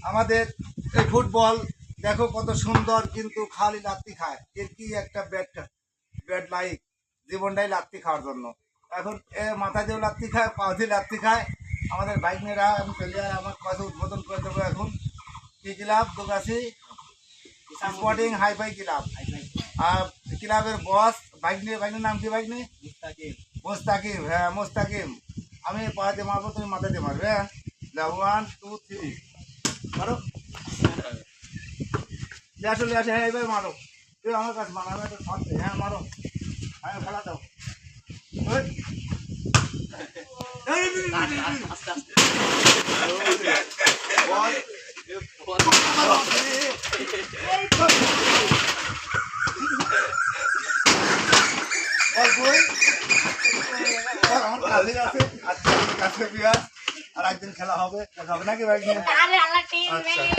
আমাদের এই ফুটবল দেখো কত সুন্দর, কিন্তু খালি লাত্তি খায়। এর কি একটা ব্যাড লাইফ, জীবনটাই লাত্তি খাওয়ার জন্য। এখন এ মাথা দিয়েও লাত্তি খায়, পা দিয়ে লাত্তি খায়। আমাদের বাইক মেয়েরা এবং প্লেয়ার আমার কাছে উদ্বোধন করে দেবো এখন। কি ক্লাব? দোকাশি স্পোর্টিং হাইফাই ক্লাব। আর ক্লাবের বস বাইকের নাম কি? বাইক নিয়ে মোস্তাকিম। হ্যাঁ মোস্তাকিম, আমি পায়ে দিয়ে মারবো, তুমি মাথা দিয়ে মারবে। হ্যাঁ 1 2 3 মারো। আসলে আসে, হ্যাঁ এইভাবে মারো। তুই আমার কাছে মারো, আমি একটা শট দিই। হ্যাঁ মারো, হ্যাঁ খেলা দাও। আমার কাছে আছে, আজকে কাছে বিয়ার, আর একদিন খেলা হবে, দেখা হবে নাকি ভাই? আচ্ছা।